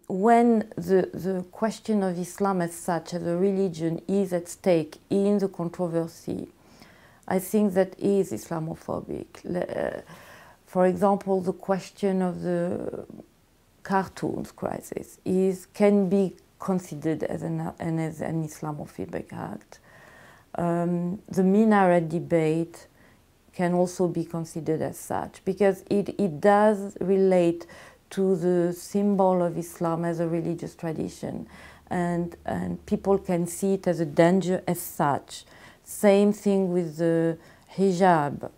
When the question of Islam as such, as a religion, is at stake in the controversy, I think that is Islamophobic. For example, the question of the cartoons crisis can be considered as an Islamophobic act. The minaret debate can also be considered as such, because it does relate to the symbol of Islam as a religious tradition, and people can see it as a danger as such. Same thing with the hijab.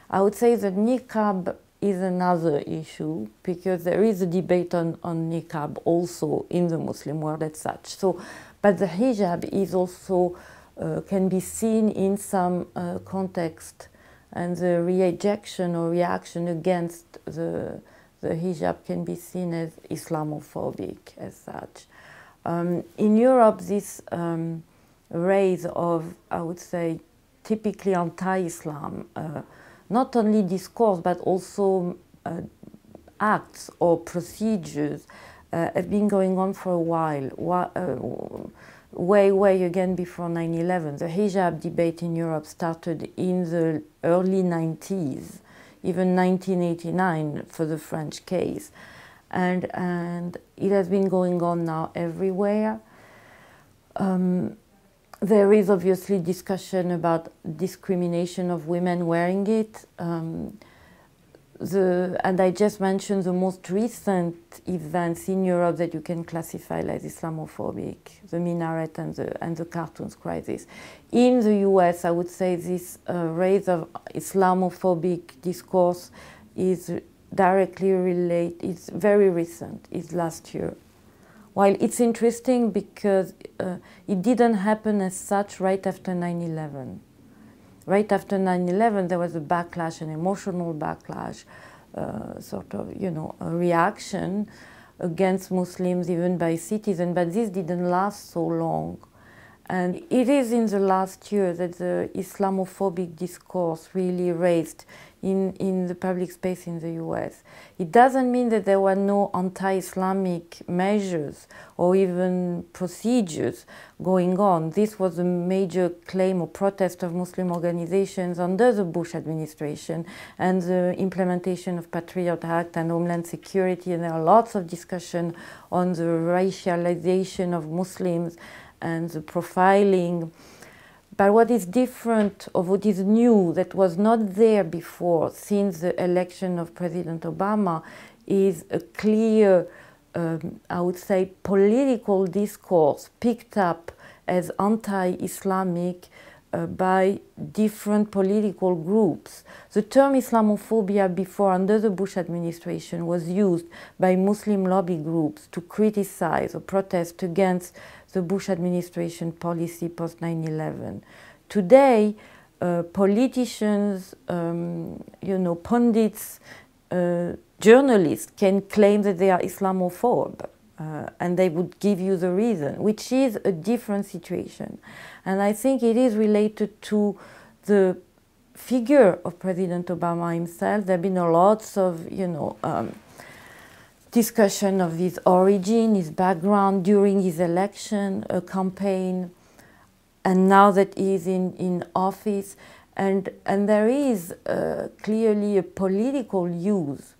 I would say that niqab is another issue, because there is a debate on niqab also in the Muslim world as such. So, but the hijab is also can be seen in some context, and the rejection or reaction against the hijab can be seen as Islamophobic as such. In Europe, this rise of, I would say, typically anti-Islam, not only discourse but also acts or procedures have been going on for a while, way again before 9/11. The hijab debate in Europe started in the early 90s, even 1989 for the French case, and it has been going on now everywhere. There is obviously discussion about discrimination of women wearing it. And I just mentioned the most recent events in Europe that you can classify as Islamophobic, the minaret and the cartoons crisis. In the US, I would say this rise of Islamophobic discourse is directly related, it's very recent, it's last year. While it's interesting because it didn't happen as such right after 9/11. Right after 9/11, there was a backlash, an emotional backlash, sort of, a reaction against Muslims even by citizens, but this didn't last so long. And it is in the last year that the Islamophobic discourse really raised in the public space in the US. It doesn't mean that there were no anti-Islamic measures or even procedures going on. This was a major claim or protest of Muslim organizations under the Bush administration and the implementation of Patriot Act and Homeland Security, and there are lots of discussion on the racialization of Muslims and the profiling. But what is different, or what is new, that was not there before since the election of President Obama, is a clear, I would say, political discourse picked up as anti-Islamic by different political groups. The term Islamophobia before, under the Bush administration, was used by Muslim lobby groups to criticize or protest against the Bush administration policy post 9/11. Today, politicians, pundits, journalists can claim that they are Islamophobe, and they would give you the reason, which is a different situation. And I think it is related to the figure of President Obama himself. There have been a lots of, discussion of his origin, his background during his election campaign, and now that he is in office. And there is clearly a political use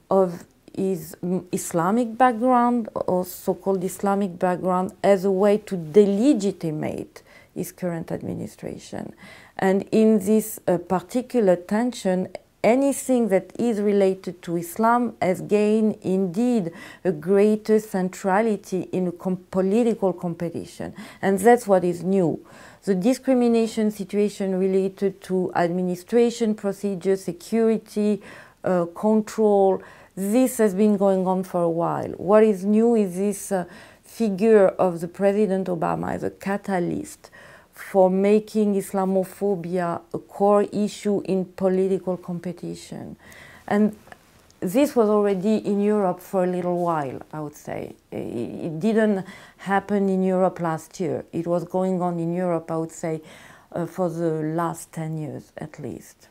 of his Islamic background, or so-called Islamic background, as a way to delegitimate his current administration. And in this particular tension, anything that is related to Islam has gained indeed a greater centrality in a political competition. And that's what is new. The discrimination situation related to administration procedures, security, control, this has been going on for a while. What is new is this figure of the President Obama as a catalyst for making Islamophobia a core issue in political competition. And this was already in Europe for a little while, I would say. It didn't happen in Europe last year. It was going on in Europe, I would say, for the last 10 years at least.